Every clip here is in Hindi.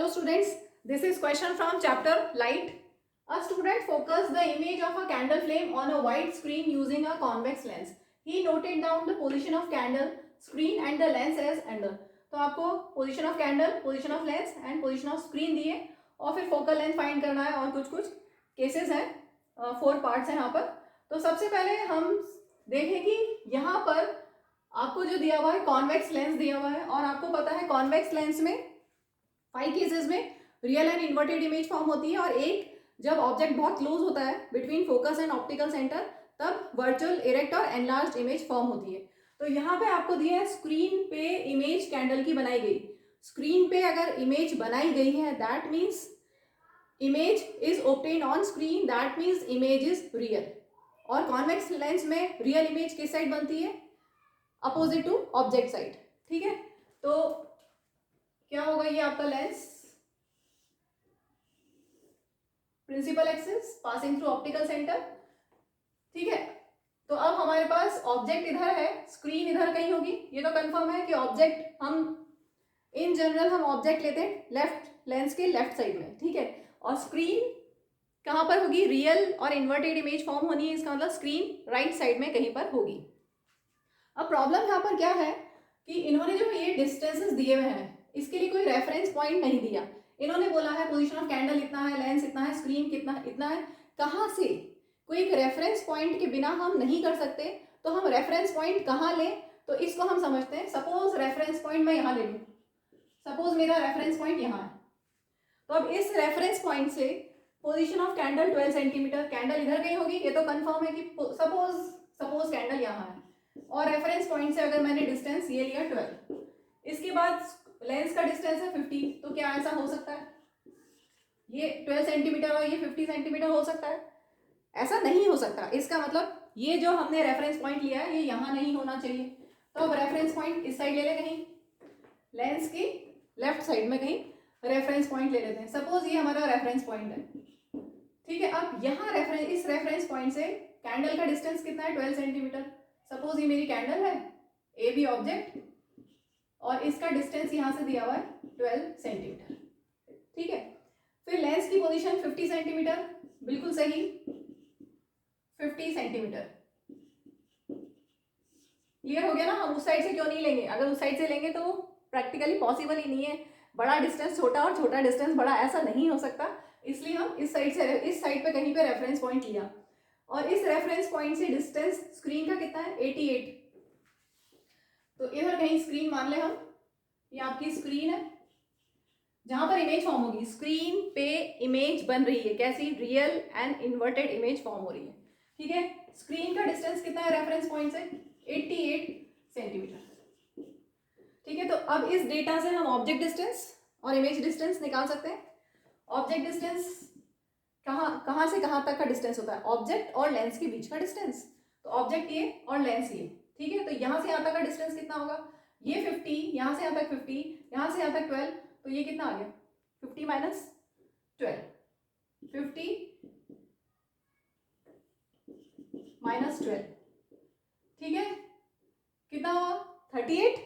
Hello students, this is question from chapter Light. A student focused the image of a candle flame on a white screen using a convex lens. He noted down the position of candle, screen and the lens as under. तो आपको position of candle, position of lens and position of screen दिए और फिर फोकल लेंथ फाइंड करना है और कुछ कुछ केसेस हैं, 4 पार्ट्स हैं यहाँ पर. तो सबसे पहले हम देखें कि यहाँ पर आपको जो दिया हुआ है कॉन्वेक्स लेंस दिया हुआ है और आपको पता है कॉन्वेक्स लेंस में 5 केसेस में real and inverted image form होती है और एक जब ऑब्जेक्ट बहुत क्लोज होता है between focus and optical centre तब वर्चुअल इरेक्ट और एनलार्ज्ड इमेज फॉर्म होती है. तो यहाँ पे आपको दिया है स्क्रीन पे इमेज कैंडल की बनाई गई. स्क्रीन पे अगर इमेज बनाई गई है that means image is obtained on screen, that means image is real. और कॉन्वेक्स लेंस में रियल इमेज किस साइड बनती है? Opposite to object side. ठीक है, तो क्या होगा ये आपका lens, principal axis passing through optical centre. ठीक है, तो अब हमारे पास ऑब्जेक्ट इधर है, स्क्रीन इधर कहीं होगी. ये तो कंफर्म है कि ऑब्जेक्ट हम इन जनरल हम ऑब्जेक्ट लेते हैं लेफ्ट लेंस के लेफ्ट साइड में. ठीक है, और स्क्रीन कहाँ पर होगी? रियल और इन्वर्टेड इमेज फॉर्म होनी है, इसका मतलब स्क्रीन राइट साइड में कहीं पर होगी. अब प्रॉब्लम यहाँ पर क्या है कि इन्होंने जो ये डिस्टेंसेस दिए हुए हैं इसके लिए कोई रेफरेंस पॉइंट नहीं दिया. इन्होंने बोला है पोजीशन ऑफ कैंडल इतना है, लेंस इतना है, स्क्रीन कितना इतना है. कहाँ से? कोई एक रेफरेंस पॉइंट के बिना हम नहीं कर सकते. तो हम रेफरेंस पॉइंट कहाँ लें? तो इसको हम समझते हैं. सपोज रेफरेंस पॉइंट मैं यहाँ ले लूँ, सपोज मेरा रेफरेंस पॉइंट यहाँ है. तो अब इस रेफरेंस पॉइंट से position of candle 12 centimetre, candle इधर कहीं होगी, ये तो कंफर्म है कि सपोज कैंडल यहाँ है और रेफरेंस पॉइंट से अगर मैंने डिस्टेंस ये लिया 12, इसके बाद लेंस का डिस्टेंस है 50. तो क्या ऐसा हो सकता है ये 12 सेंटीमीटर और ये 50 सेंटीमीटर हो सकता है? ऐसा नहीं हो सकता. इसका मतलब ये जो हमने रेफरेंस पॉइंट लिया है ये यहाँ नहीं होना चाहिए. तो अब रेफरेंस पॉइंट इस साइड ले ले, कहीं लेंस की लेफ्ट साइड में कहीं रेफरेंस पॉइंट ले लेते हैं. सपोज ये हमारा रेफरेंस पॉइंट है. ठीक है, अब यहाँ इस रेफरेंस पॉइंट से कैंडल का डिस्टेंस कितना है? 12 सेंटीमीटर. सपोज ये मेरी कैंडल है, ए बी ऑब्जेक्ट, और इसका डिस्टेंस यहाँ से दिया हुआ है 12 सेंटीमीटर. ठीक है, फिर लेंस की पोजीशन 50 सेंटीमीटर, बिल्कुल सही 50 सेंटीमीटर. क्लियर हो गया ना? हम उस साइड से क्यों नहीं लेंगे? अगर उस साइड से लेंगे तो प्रैक्टिकली पॉसिबल ही नहीं है. बड़ा डिस्टेंस छोटा और छोटा डिस्टेंस बड़ा, ऐसा नहीं हो सकता. इसलिए हम इस साइड पे कहीं पे रेफरेंस पॉइंट लिया और इस रेफरेंस पॉइंट से डिस्टेंस स्क्रीन का कितना है? 88. तो इधर कहीं स्क्रीन मान ले हम, ये आपकी स्क्रीन है जहां पर इमेज फॉर्म होगी. स्क्रीन पे इमेज बन रही है, कैसी? Real and inverted image form हो रही है. ठीक है, स्क्रीन का डिस्टेंस कितना है रेफरेंस पॉइंट से? 88 सेंटीमीटर. ठीक है, तो अब इस डेटा से हम ऑब्जेक्ट डिस्टेंस और इमेज डिस्टेंस निकाल सकते हैं. ऑब्जेक्ट डिस्टेंस कहाँ से कहाँ तक का डिस्टेंस होता है? ऑब्जेक्ट और लेंस के बीच का डिस्टेंस. तो ऑब्जेक्ट ये और लेंस ये. ठीक है, तो यहाँ से यहाँ तक का डिस्टेंस कितना होगा? ये 50, यहाँ से यहाँ तक 50, यहाँ से यहाँ तक 12. तो ये कितना आ गया? 50 माइनस 12, 50 माइनस 12. ठीक है, कितना हुआ? 38.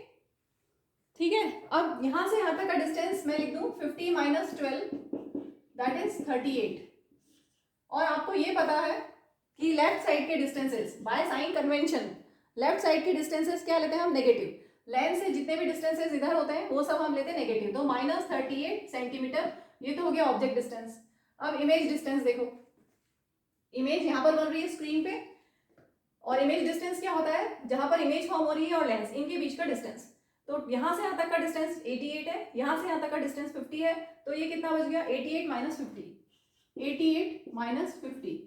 ठीक है, अब यहाँ से यहाँ तक का डिस्टेंस मैं लिख दूँ 50 माइनस 12, दैट इज 38. और आपको ये पता है कि लेफ्ट साइड के distances by sine convention left side के डिस्टेंसेस क्या लेते हैं हम? नेगेटिव. लेंस से जितने भी डिस्टेंसेस इधर होते हैं वो सब हम लेते हैं नेगेटिव. तो माइनस 38 सेंटीमीटर ये तो हो गया ऑब्जेक्ट डिस्टेंस. अब इमेज डिस्टेंस देखो, इमेज यहाँ पर बन रही है स्क्रीन पे और इमेज डिस्टेंस क्या होता है? जहां पर इमेज फॉर्म हो रही है और लेंस इनके बीच का डिस्टेंस. तो यहाँ से यहाँ तक का डिस्टेंस 88 है, यहाँ से यहाँ तक का डिस्टेंस 50 है. तो ये कितना बच गया? 88 माइनस 50. 88 माइनस 50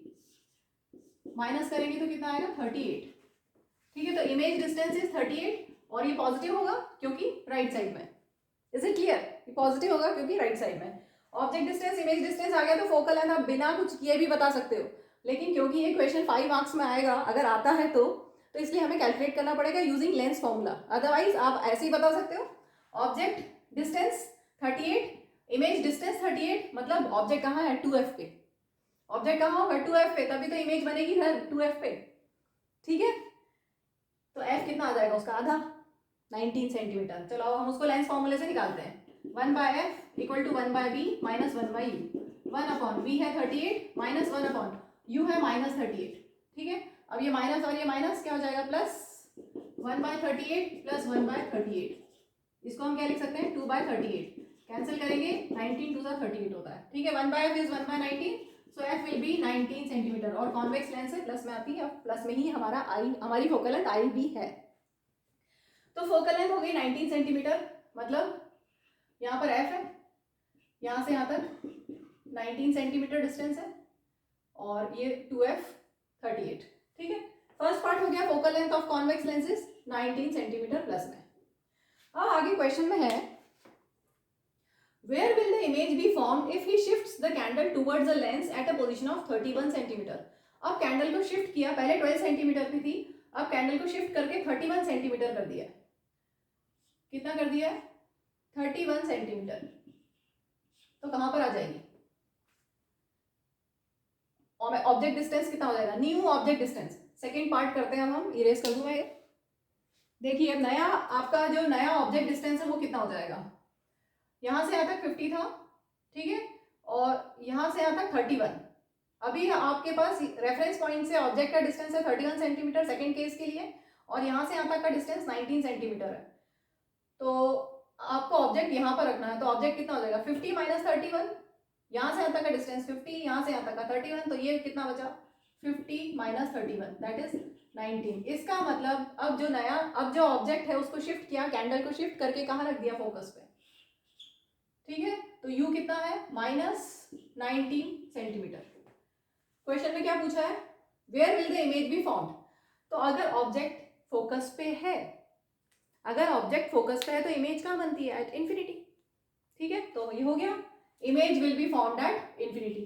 माइनस करेंगे तो कितना आएगा? 38. ठीक है, तो इमेज डिस्टेंस इज 38 और ये पॉजिटिव होगा क्योंकि राइट साइड में. Is it clear? ये पॉजिटिव होगा क्योंकि राइट साइड में. ऑब्जेक्ट डिस्टेंस इमेज डिस्टेंस आ गया तो फोकल लेंथ आप बिना कुछ किए भी बता सकते हो. लेकिन क्योंकि ये क्वेश्चन 5 मार्क्स में आएगा अगर आता है तो इसलिए हमें कैलकुलेट करना पड़ेगा यूजिंग लेंस फॉर्मूला. अदरवाइज आप ऐसे ही बता सकते हो ऑब्जेक्ट डिस्टेंस 38, इमेज डिस्टेंस 38, मतलब ऑब्जेक्ट कहाँ है? 2f पे. ऑब्जेक्ट कहाँ होगा? 2f पे, तभी तो इमेज बनेगी इधर 2f पे. ठीक है, तो f कितना आ जाएगा उसका? आधा, 19 सेंटीमीटर. चलो हम उसको लेंस फॉर्मूले से निकालते हैं. 1 by f equal to 1 by v minus 1 by u, 1 upon v है 38 माइनस 1 अपॉन यू है माइनस 38, ठीक है। अब ये माइनस और ये माइनस क्या हो जाएगा, प्लस 1 बाय 38 प्लस 1 बाय 38, इसको हम क्या लिख सकते हैं 2 बाय 38, कैंसिल करेंगे 19 2 38 होता है, ठीक है। 1 by f is 1 by 19, so f will be 19 centimetre, और कॉन्वेक्स लेंस है प्लस में आती है, प्लस में ही हमारा आई, हमारी फोकल लेंथ आई भी है। तो फोकल लेंथ हो गई 19 सेंटीमीटर, मतलब यहाँ पर एफ है, यहाँ से यहाँ तक 19 सेंटीमीटर डिस्टेंस है, और ये 2f 38, ठीक है। फर्स्ट पार्ट हो गया focal length of convex lenses 19 centimetre plus में। अब आगे क्वेश्चन में है where will the image be form if he shifts the candle towards the lens at a position of 31 centimetre. अब कैंडल को शिफ्ट किया, पहले 12 सेंटीमीटर की थी, अब कैंडल को शिफ्ट करके 31 सेंटीमीटर कर दिया। कितना कर दिया है, 31 सेंटीमीटर, तो कहां पर आ जाएगी ऑब्जेक्ट डिस्टेंस, कितना हो जाएगा, new object distance. Second part करते हैं, अब हम इरेज कर दूं मैं, देखिए अब नया आपका जो नया ऑब्जेक्ट डिस्टेंस है वो कितना हो जाएगा, यहां से यहाँ तक 50 था, ठीक है, और यहां से यहाँ तक 31। अभी आपके पास रेफरेंस पॉइंट से ऑब्जेक्ट का डिस्टेंस है 31 सेंटीमीटर सेकेंड केस के लिए, और यहाँ से यहाँ तक का डिस्टेंस 19 सेंटीमीटर है। तो आपको ऑब्जेक्ट यहाँ पर रखना है, तो ऑब्जेक्ट कितना हो जाएगा 50 माइनस 31, यहाँ से यहाँ तक का डिस्टेंस 50, यहाँ से यहाँ तक का 31, तो ये कितना बचा 50 माइनस 31 दैट इज 19। इसका मतलब अब जो ऑब्जेक्ट है उसको शिफ्ट किया, कैंडल को शिफ्ट करके कहाँ रख दिया, फोकस पे, ठीक है। तो u कितना है माइनस 19 सेंटीमीटर। क्वेश्चन में क्या पूछा है, where will the image be formed. तो अगर ऑब्जेक्ट फोकस पे है, अगर ऑब्जेक्ट फोकस पे है तो इमेज कहाँ बनती है, एट इंफिनिटी, ठीक है। तो ये हो गया, image will be formed at infinity,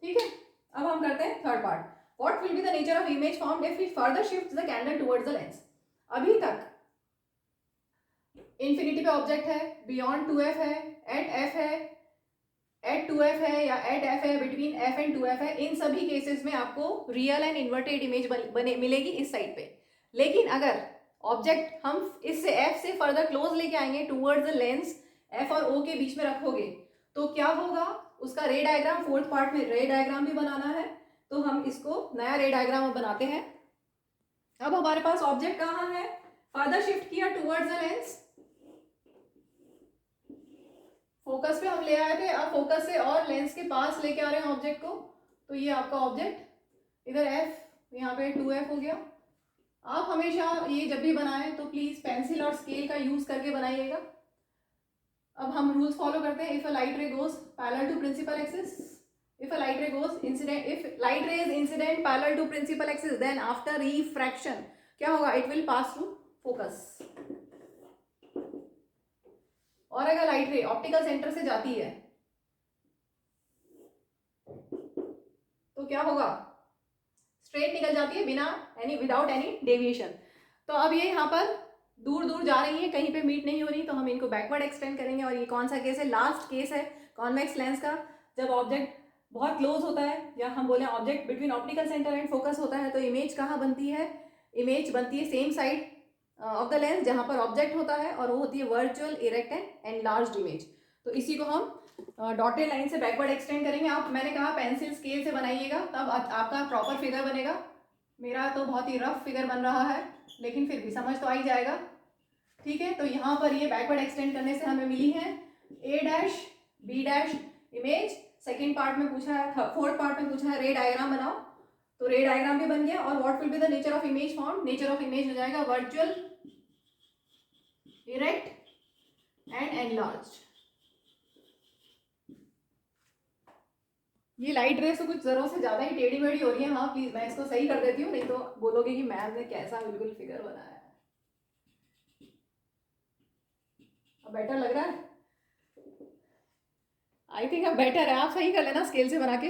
ठीक है। अब हम करते हैं third part, what will be the nature of image formed if we further shift the candle towards the lens. अभी तक इंफिनिटी पे ऑब्जेक्ट है, बियॉन्ड 2f है, एट f है, एट 2f है, या एट f है, बिटवीन f एंड 2f है, इन सभी केसेस में आपको रियल एंड इन्वर्टेड इमेज बने मिलेगी इस साइड पे। लेकिन अगर ऑब्जेक्ट हम इससे f से फर्दर क्लोज लेके आएंगे टुवर्ड्स द लेंस, f और o के बीच में रखोगे, तो क्या होगा, उसका रे डायग्राम, फोर्थ पार्ट में रे डायग्राम भी बनाना है, तो हम इसको नया रे डायग्राम बनाते हैं। अब हमारे पास ऑब्जेक्ट कहाँ है, फर्दर शिफ्ट किया टुवर्ड्स द लेंस, फोकस पे हम ले आए थे, अब फोकस से और लेंस के पास लेके आ रहे हैं ऑब्जेक्ट को, तो ये आपका ऑब्जेक्ट इधर f, यहाँ पे 2f हो गया। आप हमेशा ये जब भी बनाएं तो प्लीज पेंसिल और स्केल का यूज करके बनाइएगा। अब हम रूल्स फॉलो करते हैं, if a light ray goes parallel to principal axis, if a light ray goes incident, if light ray is incident parallel to principal axis, then after refraction क्या होगा, it will pass through focus। और अगर लाइट रे ऑप्टिकल सेंटर से जाती है तो क्या होगा, स्ट्रेट निकल जाती है बिना विदाउट एनी डेविएशन। तो अब ये यहाँ पर दूर दूर जा रही है, कहीं पे मीट नहीं हो रही, तो हम इनको बैकवर्ड एक्सटेंड करेंगे। और ये कौन सा केस है, लास्ट केस है कॉन्वेक्स लेंस का, जब ऑब्जेक्ट बहुत क्लोज होता है, या हम बोले object between optical centre and focus होता है, तो इमेज कहाँ बनती है, इमेज बनती है same side of the lens जहाँ पर ऑब्जेक्ट होता है, और वो होती है virtual erect and enlarged image. तो इसी को हम डॉटेड लाइन से बैकवर्ड एक्सटेंड करेंगे। आप, मैंने कहा पेंसिल स्केल से बनाइएगा, तब आपका प्रॉपर फिगर बनेगा। मेरा तो बहुत ही रफ फिगर बन रहा है, लेकिन फिर भी समझ तो आ ही जाएगा, ठीक है। तो यहाँ पर ये बैकवर्ड एक्सटेंड करने से हमें मिली है a dash b dash image. Second part में पूछा है, फोर्थ पार्ट में पूछा है रे डायग्राम बनाओ, तो रे डायग्राम भी बन गया। और what will be the nature of image form, nature of image हो जाएगा वर्चुअल इरेक्ट एंड एनलार्ज्ड। ये लाइट रेस तो कुछ जरूर से ज्यादा ही टेढ़ी मेढ़ी हो रही है, हाँ प्लीज मैं इसको सही कर देती हूँ, नहीं तो बोलोगे कि मैम ने कैसा बिल्कुल फिगर बनाया है। अब बेटर लग रहा है, आई थिंक अब बेटर है, आप सही कर लेना स्केल से बना के।